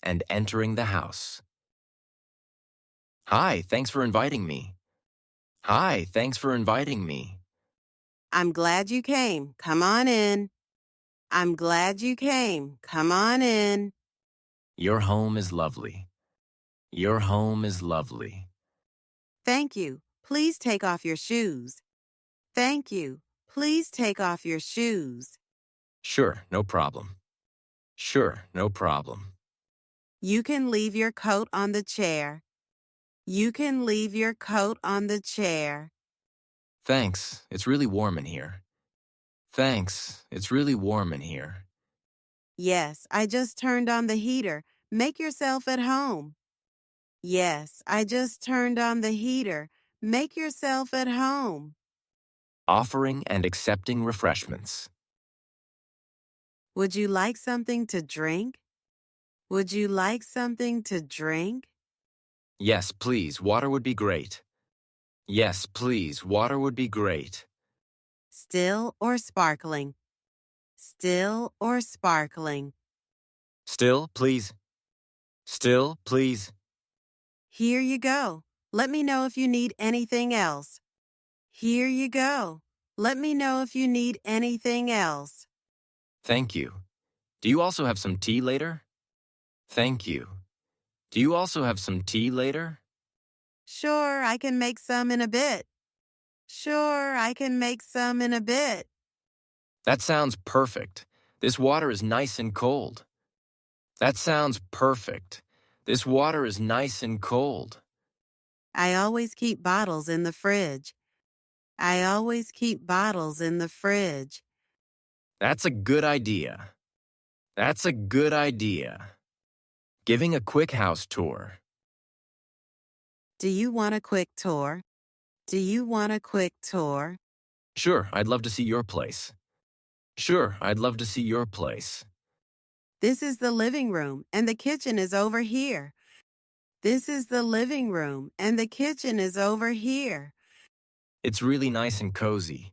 and entering the house. Hi, thanks for inviting me. Hi, thanks for inviting me. I'm glad you came. Come on in. I'm glad you came. Come on in. Your home is lovely. Your home is lovely. Thank you. Please take off your shoes. Thank you. Please take off your shoes. Sure, no problem. Sure, no problem. You can leave your coat on the chair. You can leave your coat on the chair. Thanks, it's really warm in here. Thanks, it's really warm in here. Yes, I just turned on the heater. Make yourself at home. Yes, I just turned on the heater. Make yourself at home. Offering and accepting refreshments. Would you like something to drink? Would you like something to drink? Yes, please, water would be great. Yes, please, water would be great. Still or sparkling? Still or sparkling? Still, please. Still, please. Here you go. Let me know if you need anything else. Here you go. Let me know if you need anything else. Thank you. Do you also have some tea later? Thank you. Do you also have some tea later? Sure, I can make some in a bit. Sure, I can make some in a bit. That sounds perfect. This water is nice and cold. That sounds perfect. This water is nice and cold. I always keep bottles in the fridge. I always keep bottles in the fridge. That's a good idea. That's a good idea. Giving a quick house tour. Do you want a quick tour? Do you want a quick tour? Sure, I'd love to see your place. Sure, I'd love to see your place. This is the living room, and the kitchen is over here. This is the living room, and the kitchen is over here. It's really nice and cozy.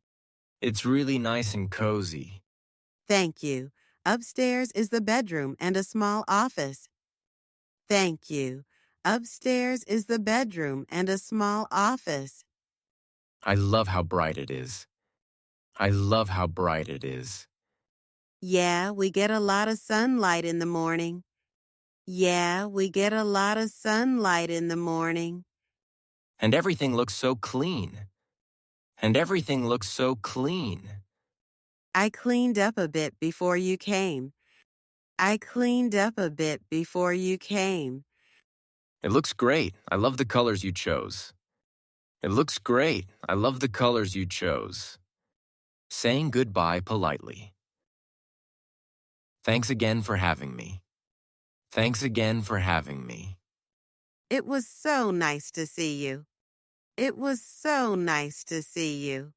It's really nice and cozy. Thank you. Upstairs is the bedroom and a small office. Thank you. Upstairs is the bedroom and a small office. I love how bright it is. I love how bright it is. Yeah, we get a lot of sunlight in the morning. Yeah, we get a lot of sunlight in the morning. And everything looks so clean. And everything looks so clean. I cleaned up a bit before you came. I cleaned up a bit before you came. It looks great. I love the colors you chose. It looks great. I love the colors you chose. Saying goodbye politely. Thanks again for having me. Thanks again for having me. It was so nice to see you. It was so nice to see you.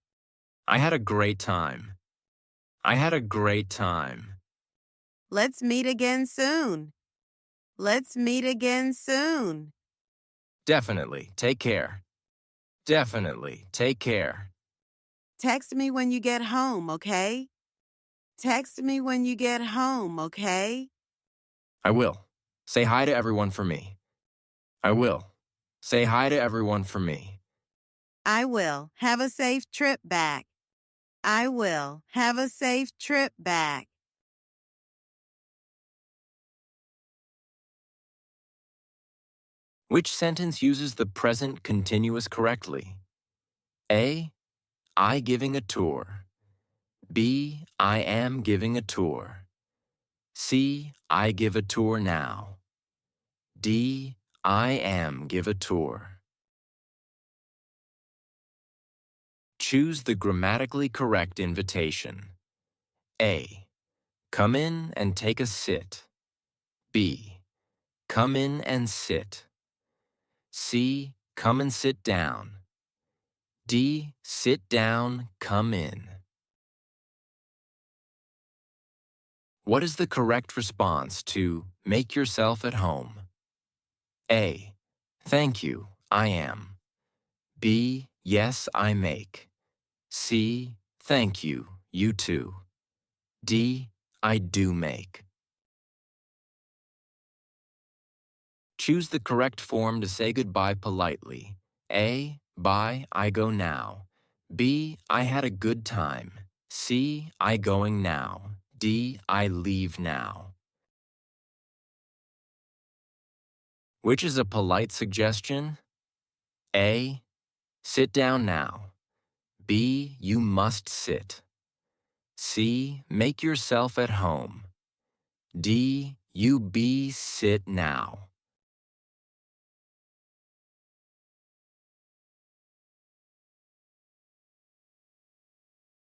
I had a great time. I had a great time. Let's meet again soon. Let's meet again soon. Definitely. Take care. Definitely. Take care. Text me when you get home, okay? Text me when you get home, okay? I will. Say hi to everyone for me. I will. Say hi to everyone for me. I will. Have a safe trip back. I will. Have a safe trip back. Which sentence uses the present continuous correctly? A. I giving a tour. B. I am giving a tour. C. I give a tour now. D. I am give a tour. Choose the grammatically correct invitation. A. Come in and take a sit. B. Come in and sit. C. Come and sit down. D. Sit down, come in. What is the correct response to make yourself at home? A. Thank you, I am. B. Yes, I make. C. Thank you, you too. D. I do make. Choose the correct form to say goodbye politely. A. Bye, I go now. B. I had a good time. C. I going now. D. I leave now. Which is a polite suggestion? A. Sit down now. B. You must sit. C. Make yourself at home. D. You be sit now.